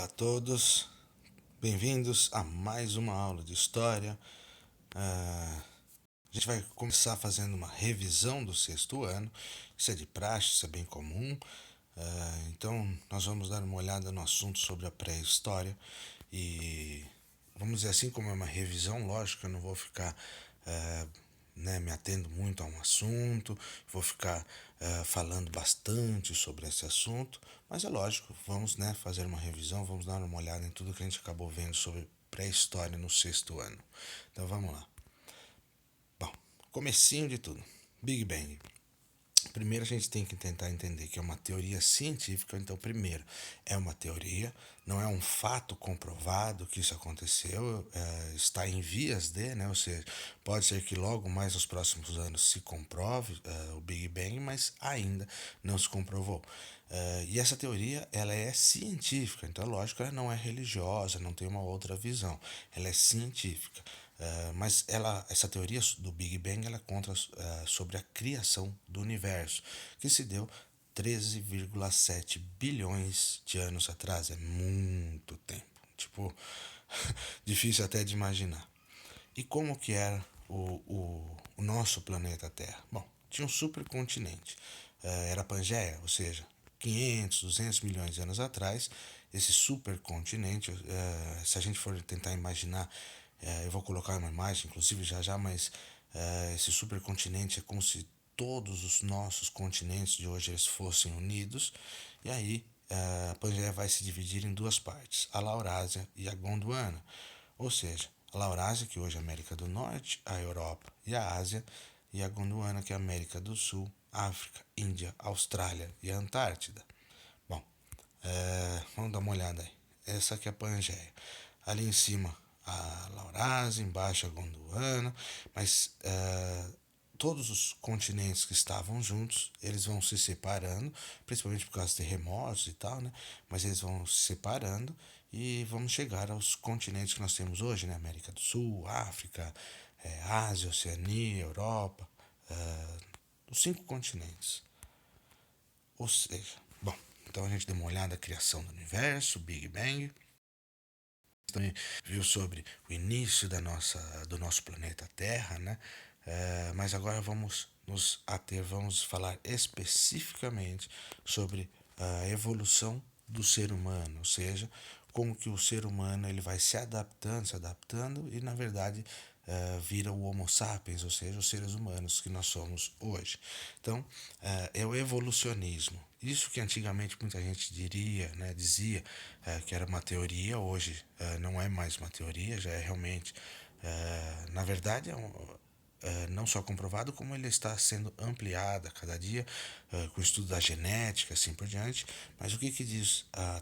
a todos, bem-vindos a mais uma aula de história. A gente vai começar fazendo uma revisão do sexto ano, isso é de praxe, isso é bem comum. Então, nós vamos dar uma olhada no assunto sobre a pré-história e, vamos dizer assim, como é uma revisão, lógico, eu não vou ficar me atendo muito a um assunto, vou ficar falando bastante sobre esse assunto, mas é lógico, vamos fazer uma revisão, vamos dar uma olhada em tudo que a gente acabou vendo sobre pré-história no sexto ano. Então vamos lá. Bom, comecinho de tudo, Big Bang. Primeiro a gente tem que tentar entender que é uma teoria científica, então primeiro é uma teoria, não é um fato comprovado que isso aconteceu, está em vias de, ou seja, pode ser que logo mais nos próximos anos se comprove o Big Bang, mas ainda não se comprovou. E essa teoria ela é científica, então lógico ela não é religiosa, não tem uma outra visão, ela é científica. Mas essa teoria do Big Bang ela conta sobre a criação do universo, que se deu 13,7 bilhões de anos atrás. É muito tempo. Tipo, difícil até de imaginar. E como que era o nosso planeta Terra? Bom, tinha um supercontinente. Era a Pangeia, ou seja, 500, 200 milhões de anos atrás, esse supercontinente, se a gente for tentar imaginar, eu vou colocar uma imagem, inclusive já já, mas esse supercontinente é como se todos os nossos continentes de hoje eles fossem unidos, e aí a Pangeia vai se dividir em duas partes, a Laurásia e a Gondwana, ou seja, a Laurásia, que hoje é a América do Norte, a Europa e a Ásia, e a Gondwana, que é a América do Sul, África, Índia, Austrália e a Antártida. Bom, vamos dar uma olhada aí. Essa aqui é a Pangeia. Ali em cima a Laurásia, embaixo a Gondwana, mas todos os continentes que estavam juntos, eles vão se separando, principalmente por causa de terremotos e tal, mas eles vão se separando e vamos chegar aos continentes que nós temos hoje, América do Sul, África, Ásia, Oceania, Europa, os 5 continentes. Ou seja, bom, então a gente deu uma olhada na criação do universo, Big Bang. Também viu sobre o início do nosso planeta Terra, mas agora vamos nos ater, vamos falar especificamente sobre a evolução do ser humano, ou seja, como que o ser humano ele vai se adaptando e na verdade vira o Homo sapiens, ou seja, os seres humanos que nós somos hoje. Então, é o evolucionismo. Isso que antigamente muita gente dizia que era uma teoria, hoje não é mais uma teoria, já é realmente, na verdade, não só comprovado, como ele está sendo ampliado a cada dia com o estudo da genética, assim por diante. Mas o que diz a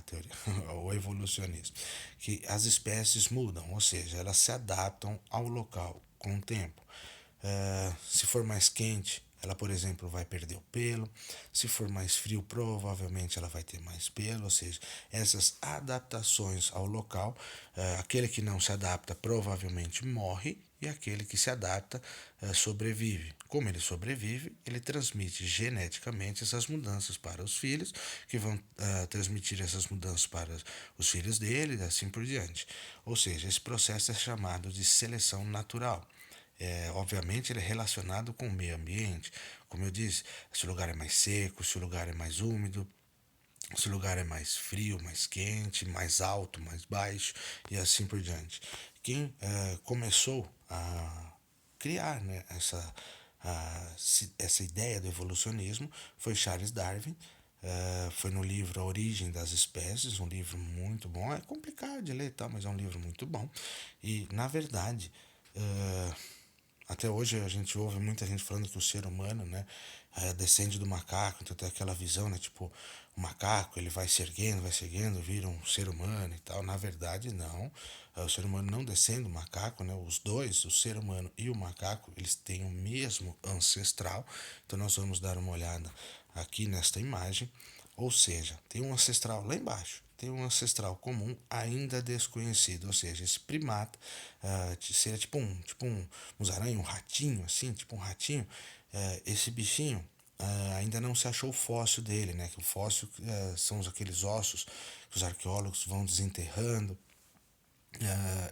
teoria, o evolucionismo? Que as espécies mudam, ou seja, elas se adaptam ao local com o tempo. Se for mais quente, ela, por exemplo, vai perder o pelo. Se for mais frio, provavelmente ela vai ter mais pelo. Ou seja, essas adaptações ao local, aquele que não se adapta provavelmente morre e aquele que se adapta sobrevive. Como ele sobrevive, ele transmite geneticamente essas mudanças para os filhos, que vão transmitir essas mudanças para os filhos dele e assim por diante. Ou seja, esse processo é chamado de seleção natural. Obviamente ele é relacionado com o meio ambiente. Como eu disse, se o lugar é mais seco, se o lugar é mais úmido, se o lugar é mais frio, mais quente, mais alto, mais baixo e assim por diante. Quem começou a criar essa ideia do evolucionismo foi Charles Darwin. Foi no livro A Origem das Espécies, um livro muito bom. É complicado de ler, tá? Mas é um livro muito bom. E, na verdade, até hoje a gente ouve muita gente falando que o ser humano, descende do macaco, então tem aquela visão, tipo, o macaco ele vai se erguendo, vira um ser humano e tal. Na verdade, não. O ser humano não descende do macaco, Os dois, o ser humano e o macaco, eles têm o mesmo ancestral. Então nós vamos dar uma olhada aqui nesta imagem. Ou seja, tem um ancestral lá embaixo, tem um ancestral comum ainda desconhecido, ou seja, esse primata seria tipo um musaranho, um ratinho, assim, tipo um ratinho. Esse bichinho, ainda não se achou o fóssil dele, né? Que o fóssil são aqueles ossos que os arqueólogos vão desenterrando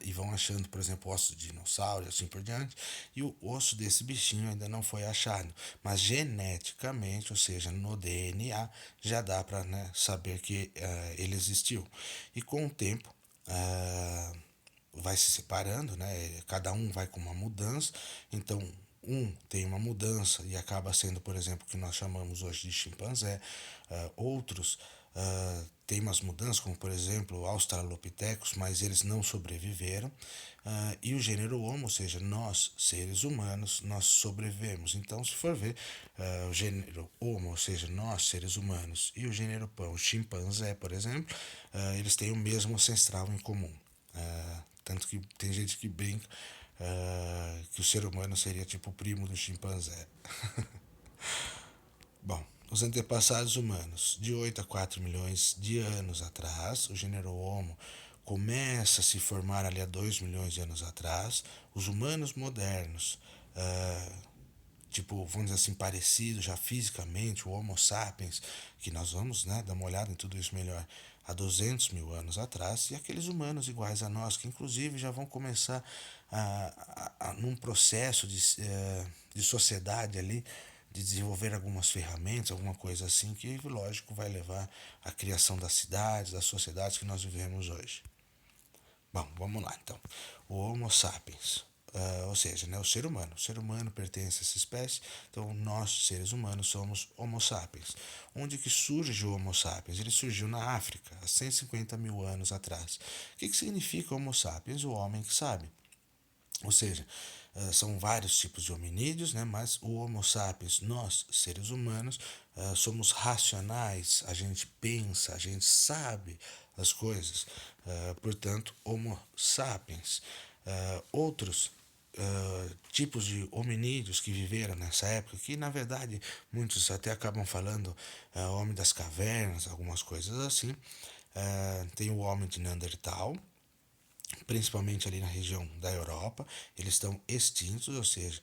e vão achando, por exemplo, ossos de dinossauro e assim por diante, e o osso desse bichinho ainda não foi achado, mas geneticamente, ou seja, no DNA, já dá para, né, saber que ele existiu. E com o tempo, vai se separando, né? Cada um vai com uma mudança, então um tem uma mudança e acaba sendo, por exemplo, o que nós chamamos hoje de chimpanzé. Outros têm umas mudanças, como por exemplo Australopithecus, mas eles não sobreviveram. E o gênero Homo, ou seja, nós, seres humanos, nós sobrevivemos. Então, se for ver, o gênero Homo, ou seja, nós, seres humanos, e o gênero Pão, o chimpanzé, por exemplo, eles têm o mesmo ancestral em comum. Tanto que tem gente que brinca que o ser humano seria tipo o primo do chimpanzé. Bom, os antepassados humanos, de 8 a 4 milhões de anos atrás, o gênero Homo começa a se formar ali há 2 milhões de anos atrás. Os humanos modernos, tipo, vamos dizer assim, parecidos já fisicamente, o Homo sapiens, que nós vamos, né, dar uma olhada em tudo isso melhor, há 200 mil anos atrás, e aqueles humanos iguais a nós, que inclusive já vão começar num processo de sociedade ali, de desenvolver algumas ferramentas, alguma coisa assim, que lógico vai levar à criação das cidades, das sociedades que nós vivemos hoje. Bom, vamos lá então. O Homo sapiens, ou seja, né, o ser humano. O ser humano pertence a essa espécie, então nós, seres humanos, somos Homo sapiens. Onde que surge o Homo sapiens? Ele surgiu na África, há 150 mil anos atrás. O que significa Homo sapiens? O homem que sabe. Ou seja, são vários tipos de hominídeos, né? Mas o Homo sapiens, nós, seres humanos, somos racionais, a gente pensa, a gente sabe as coisas. Portanto, Homo sapiens. Outros tipos de hominídeos que viveram nessa época, que na verdade muitos até acabam falando homem das cavernas, algumas coisas assim. Tem o homem de Neandertal, principalmente ali na região da Europa. Eles estão extintos, ou seja,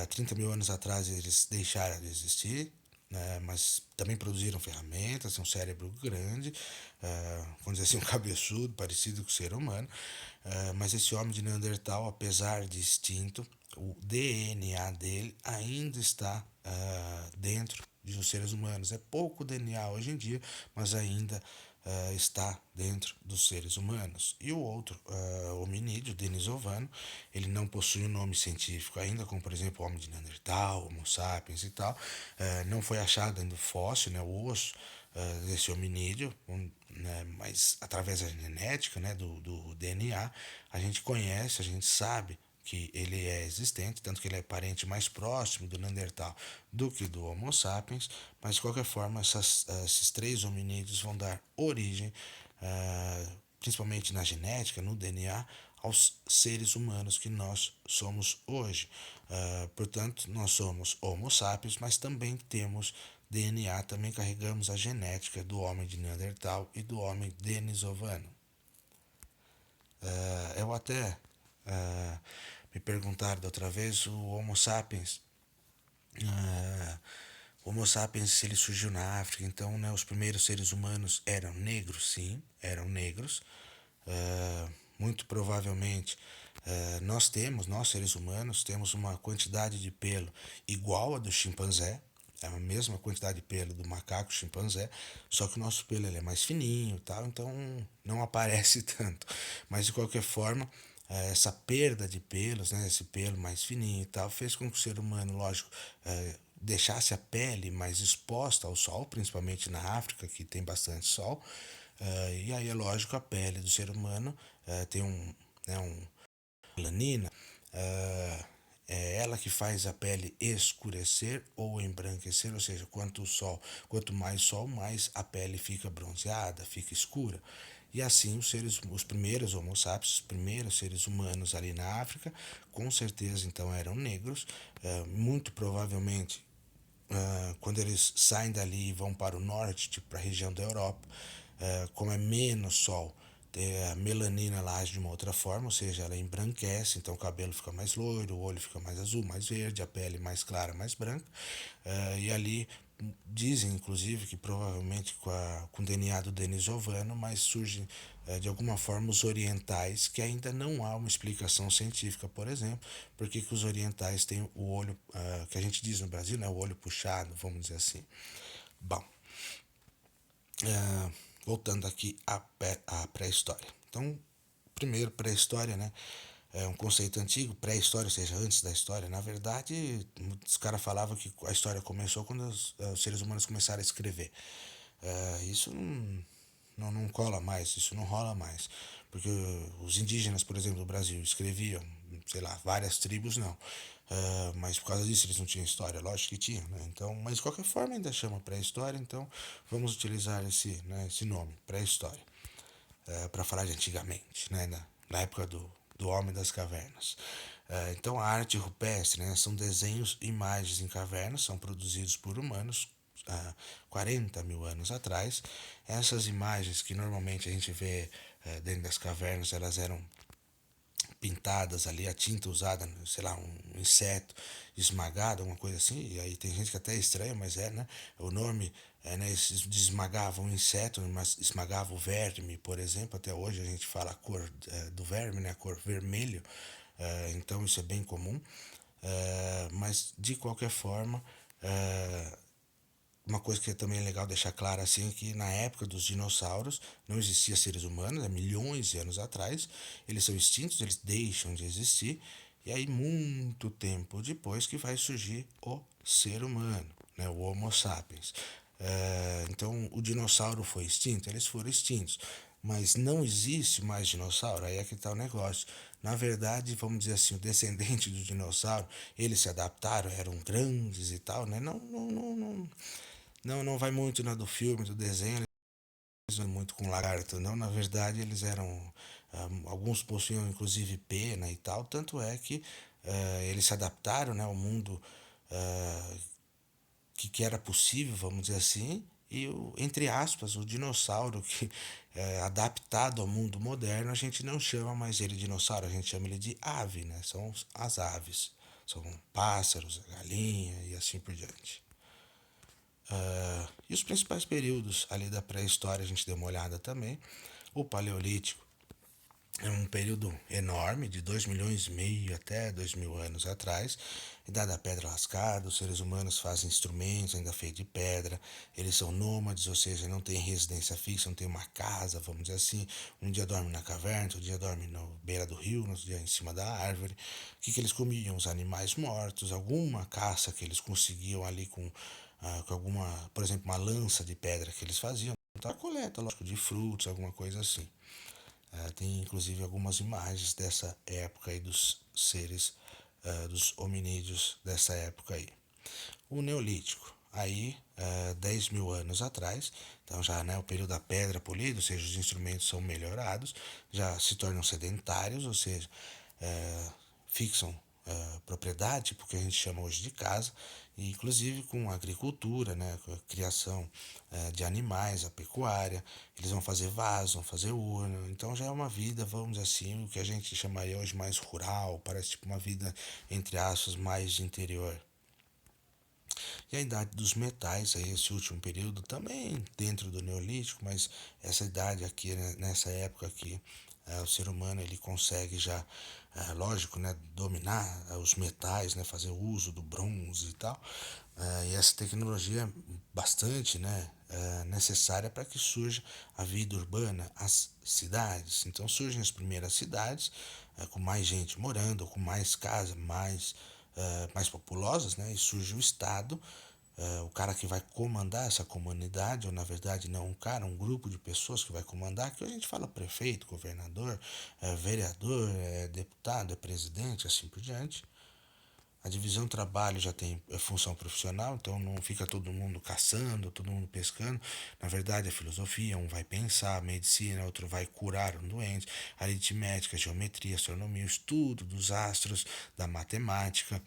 30 mil anos atrás eles deixaram de existir, né, mas também produziram ferramentas, um cérebro grande, vamos dizer assim, um cabeçudo, parecido com o ser humano. Mas esse homem de Neandertal, apesar de extinto, o DNA dele ainda está dentro dos seres humanos. É pouco DNA hoje em dia, mas ainda está dentro dos seres humanos. E o outro hominídeo, denisovano, ele não possui um nome científico ainda, como por exemplo o homem de Neandertal, Homo sapiens e tal. Não foi achado ainda o fóssil, né, o osso desse hominídeo, né, mas através da genética, né, do DNA, a gente conhece, a gente sabe que ele é existente, tanto que ele é parente mais próximo do Neandertal do que do Homo sapiens, mas de qualquer forma esses três hominídeos vão dar origem, principalmente na genética, no DNA, aos seres humanos que nós somos hoje. Portanto, nós somos Homo sapiens, mas também temos DNA, também carregamos a genética do homem de Neandertal e do homem denisovano. Eu até me perguntaram da outra vez, o Homo sapiens, ah, o Homo sapiens, se ele surgiu na África, então, né, os primeiros seres humanos eram negros, sim, eram negros. Muito provavelmente, nós seres humanos, temos uma quantidade de pelo igual a do chimpanzé, é a mesma quantidade de pelo do macaco chimpanzé, só que o nosso pelo ele é mais fininho, tal, então não aparece tanto. Mas de qualquer forma, essa perda de pelos, né, esse pelo mais fininho e tal, fez com que o ser humano, lógico, deixasse a pele mais exposta ao sol, principalmente na África, que tem bastante sol. E aí é lógico, a pele do ser humano tem melanina, é ela que faz a pele escurecer ou embranquecer, ou seja, quanto mais sol, mais a pele fica bronzeada, fica escura. E assim os primeiros Homo sapiens, os primeiros seres humanos ali na África, com certeza então eram negros, muito provavelmente quando eles saem dali e vão para o norte, tipo para a região da Europa, como é menos sol, A melanina ela age de uma outra forma, ou seja, ela embranquece, então o cabelo fica mais loiro, o olho fica mais azul, mais verde, a pele mais clara, mais branca. E ali dizem, inclusive, que provavelmente com o DNA do denisovano, mas surgem de alguma forma os orientais, que ainda não há uma explicação científica, por exemplo, porque que os orientais têm o olho, que a gente diz no Brasil, né, o olho puxado, vamos dizer assim. Bom, voltando aqui à pré-história. Então, primeiro, pré-história, né? É um conceito antigo, pré-história, ou seja, antes da história. Na verdade, os caras falavam que a história começou quando os seres humanos começaram a escrever. Isso não cola mais, isso não rola mais. Porque os indígenas, por exemplo, do Brasil, escreviam, sei lá, várias tribos não. Mas por causa disso eles não tinham história, lógico que tinham, né? Então, mas de qualquer forma ainda chama pré-história, então vamos utilizar esse nome, pré-história, para falar de antigamente, né? Na época do homem das cavernas. Então a arte rupestre, né, são desenhos e imagens em cavernas, são produzidos por humanos há 40 mil anos atrás. Essas imagens que normalmente a gente vê dentro das cavernas, elas eram pintadas ali, a tinta usada, sei lá, um inseto esmagado, alguma coisa assim, e aí tem gente que até é estranha, mas né? O nome né? Eles esmagavam um inseto, mas esmagava o verme, por exemplo, até hoje a gente fala a cor do verme, né? A cor vermelho, então isso é bem comum, mas de qualquer forma, uma coisa que também é legal deixar claro assim é que na época dos dinossauros não existia seres humanos, há milhões de anos atrás, eles são extintos, eles deixam de existir, e aí muito tempo depois que vai surgir o ser humano, né, o Homo sapiens. Então o dinossauro foi extinto, eles foram extintos, mas não existe mais dinossauro, aí é que está o negócio. Na verdade, vamos dizer assim, o descendente do dinossauro, eles se adaptaram, eram grandes e tal, né? Não vai muito na do filme, do desenho, eles não muito com lagarto, não. Na verdade, eles eram. Alguns possuíam inclusive pena e tal. Tanto é que eles se adaptaram, né, ao mundo que era possível, vamos dizer assim. E, entre aspas, o dinossauro que é adaptado ao mundo moderno, a gente não chama mais ele de dinossauro, a gente chama ele de ave, né? São as aves. São pássaros, galinha e assim por diante. E os principais períodos ali da pré-história a gente deu uma olhada também. O Paleolítico é um período enorme, de 2 milhões e meio até 2.000 anos atrás. Idade da pedra lascada, os seres humanos fazem instrumentos ainda feitos de pedra, eles são nômades, ou seja, não tem residência fixa, não tem uma casa, vamos dizer assim. Um dia dorme na caverna, outro dia dorme na beira do rio, outro dia em cima da árvore. O que eles comiam? Os animais mortos, alguma caça que eles conseguiam ali com alguma, por exemplo, uma lança de pedra que eles faziam. Então, a coleta, lógico, de frutos, alguma coisa assim. Tem inclusive algumas imagens dessa época aí dos seres, dos hominídeos dessa época aí. O Neolítico, aí 10 mil anos atrás, então já né, o período da pedra polida, ou seja, os instrumentos são melhorados, já se tornam sedentários, ou seja, fixam propriedade, tipo que a gente chama hoje de casa, e inclusive com a agricultura, né, com a criação de animais, a pecuária, eles vão fazer vaso, vão fazer urna, então já é uma vida, vamos dizer assim, o que a gente chamaria hoje mais rural, parece tipo uma vida, entre aspas, mais de interior. E a idade dos metais, aí esse último período, também dentro do Neolítico, mas essa idade aqui, né, nessa época aqui, o ser humano ele consegue já, lógico, né, dominar os metais, né, fazer uso do bronze e tal. E essa tecnologia é bastante né, necessária para que surja a vida urbana, as cidades. Então surgem as primeiras cidades com mais gente morando, com mais casas, mais populosas, né? E surge o Estado, o cara que vai comandar essa comunidade, ou na verdade não um cara, um grupo de pessoas que vai comandar, que a gente fala prefeito, governador, vereador, deputado, presidente, assim por diante. A divisão do trabalho já tem função profissional, então não fica todo mundo caçando, todo mundo pescando. Na verdade, a filosofia, um vai pensar, a medicina, outro vai curar um doente, aritmética, geometria, astronomia, o estudo dos astros, da matemática.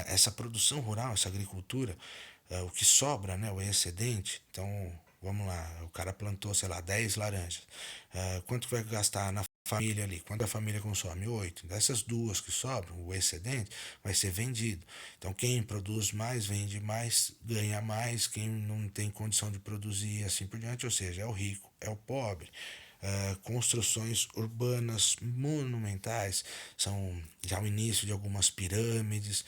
Essa produção rural, essa agricultura, o que sobra, né, o excedente, então vamos lá, o cara plantou, sei lá, 10 laranjas. Quanto que vai gastar na família ali? Quanto a família consome? 8. Dessas duas que sobram, o excedente, vai ser vendido. Então, quem produz mais, vende mais, ganha mais. Quem não tem condição de produzir, assim por diante, ou seja, é o rico, é o pobre. Construções urbanas monumentais, são já o início de algumas pirâmides,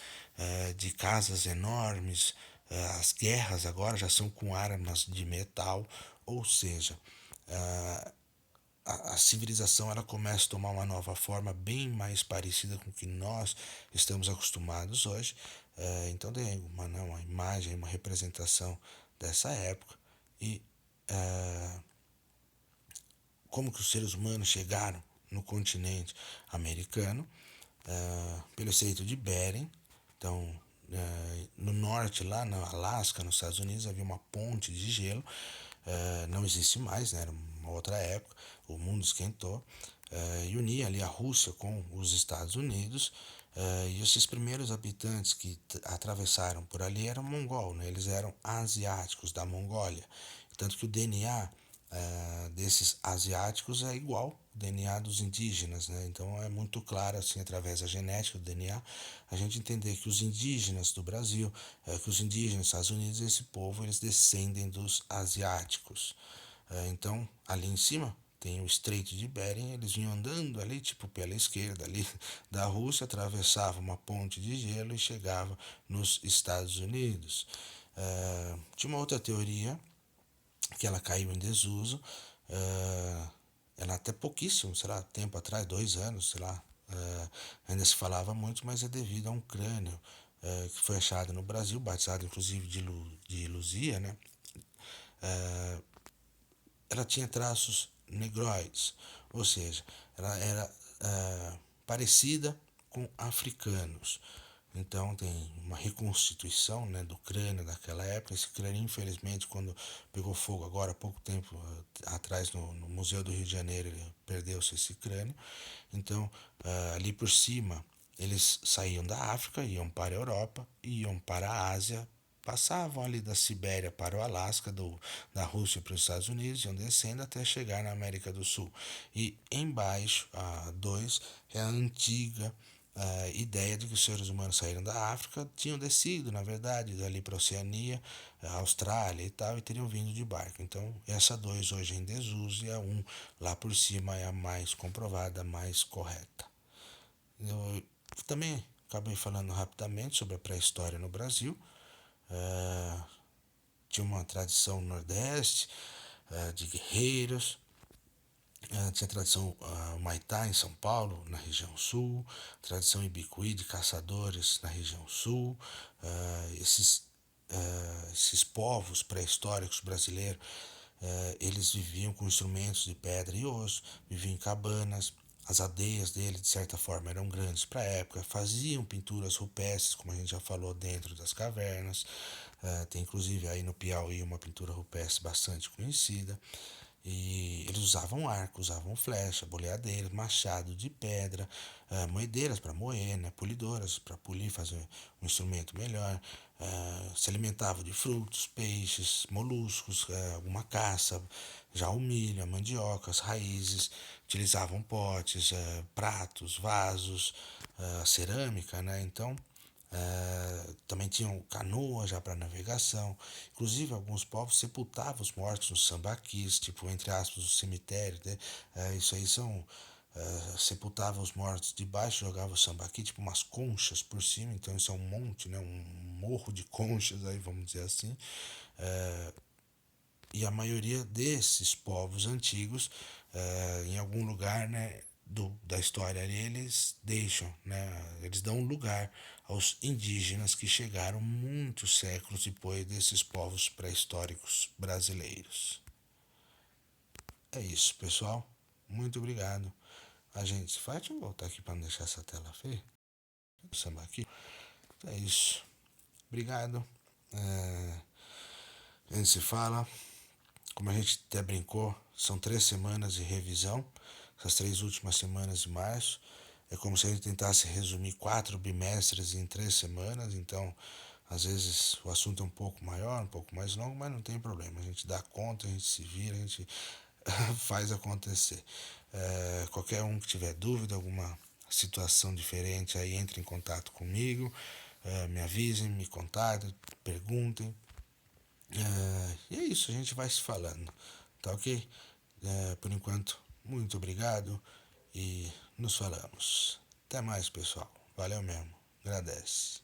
de casas enormes. As guerras agora já são com armas de metal, ou seja, a civilização ela começa a tomar uma nova forma bem mais parecida com o que nós estamos acostumados hoje. Então tem uma, não, uma imagem, uma representação dessa época e como que os seres humanos chegaram no continente americano, pelo Estreito de Bering. Então, no norte, lá na Alasca, nos Estados Unidos, havia uma ponte de gelo. Não existe mais, né? Era uma outra época. O mundo esquentou e unia ali a Rússia com os Estados Unidos. E esses primeiros habitantes que atravessaram por ali eram mongol, né? Eles eram asiáticos da Mongólia. Tanto que o DNA desses asiáticos é igual ao DNA dos indígenas, né? Então é muito claro assim através da genética do DNA a gente entender que os indígenas do Brasil, que os indígenas dos Estados Unidos, esse povo eles descendem dos asiáticos. Então ali em cima tem o Estreito de Bering, eles vinham andando ali tipo pela esquerda ali da Rússia, atravessavam uma ponte de gelo e chegavam nos Estados Unidos. Tinha uma outra teoria que ela caiu em desuso. Ela até pouquíssimo, sei lá, tempo atrás, 2 anos, sei lá, ainda se falava muito, mas é devido a um crânio que foi achado no Brasil, batizado inclusive de Luzia, né? Ela tinha traços negroides, ou seja, ela era parecida com africanos. Então tem uma reconstituição, né, do crânio daquela época. Esse crânio, infelizmente, quando pegou fogo agora há pouco tempo atrás no Museu do Rio de Janeiro, perdeu-se esse crânio. Então ali por cima eles saíam da África, iam para a Europa, iam para a Ásia, passavam ali da Sibéria para o Alasca, da Rússia para os Estados Unidos, iam descendo até chegar na América do Sul. E embaixo, a 2, é a antiga ideia de que os seres humanos saíram da África, tinham descido, na verdade, dali para a Oceania, a Austrália e tal, e teriam vindo de barco. Então, essa 2 hoje é em desuso e a 1 lá por cima é a mais comprovada, a mais correta. Eu também acabei falando rapidamente sobre a pré-história no Brasil. Tinha uma tradição no Nordeste de guerreiros, tinha tradição Humaitá em São Paulo, na região sul, tradição Ibicuí de caçadores na região sul. Esses povos pré-históricos brasileiros, eles viviam com instrumentos de pedra e osso, viviam em cabanas. As aldeias dele, de certa forma, eram grandes para a época, faziam pinturas rupestres, como a gente já falou, dentro das cavernas. Tem inclusive aí no Piauí uma pintura rupestre bastante conhecida. E eles usavam arco, usavam flecha, boleadeiras, machado de pedra, moedeiras para moer, né, polidoras para polir, fazer um instrumento melhor. Se alimentavam de frutos, peixes, moluscos, alguma caça, já o milho, a mandioca, as raízes. Utilizavam potes, pratos, vasos, cerâmica, né? Então também tinham canoa já para navegação. Inclusive, alguns povos sepultavam os mortos nos sambaquis, tipo, entre aspas, o cemitério. Né? Isso aí são. Sepultavam os mortos debaixo, jogavam o sambaqui, tipo umas conchas por cima. Então, isso é um monte, né? Um morro de conchas, aí, vamos dizer assim. E a maioria desses povos antigos, em algum lugar, né, da história ali, eles deixam, né, eles dão lugar aos indígenas que chegaram muitos séculos depois desses povos pré-históricos brasileiros. É isso, pessoal. Muito obrigado. A gente faz. Deixa eu voltar aqui para não deixar essa tela feia. Samba aqui. É isso. Obrigado. A gente se fala. Como a gente até brincou, são 3 semanas de revisão, essas 3 últimas semanas de março. É como se a gente tentasse resumir 4 bimestres em 3 semanas, então Às vezes o assunto é um pouco maior, um pouco mais longo, mas não tem problema. A gente dá conta, a gente se vira, a gente faz acontecer. Qualquer um que tiver dúvida, alguma situação diferente, aí entre em contato comigo, me avisem, me contatem, perguntem. E é isso, a gente vai se falando, tá ok? Por enquanto, muito obrigado e nos falamos. Até mais, pessoal. Valeu mesmo. Agradece.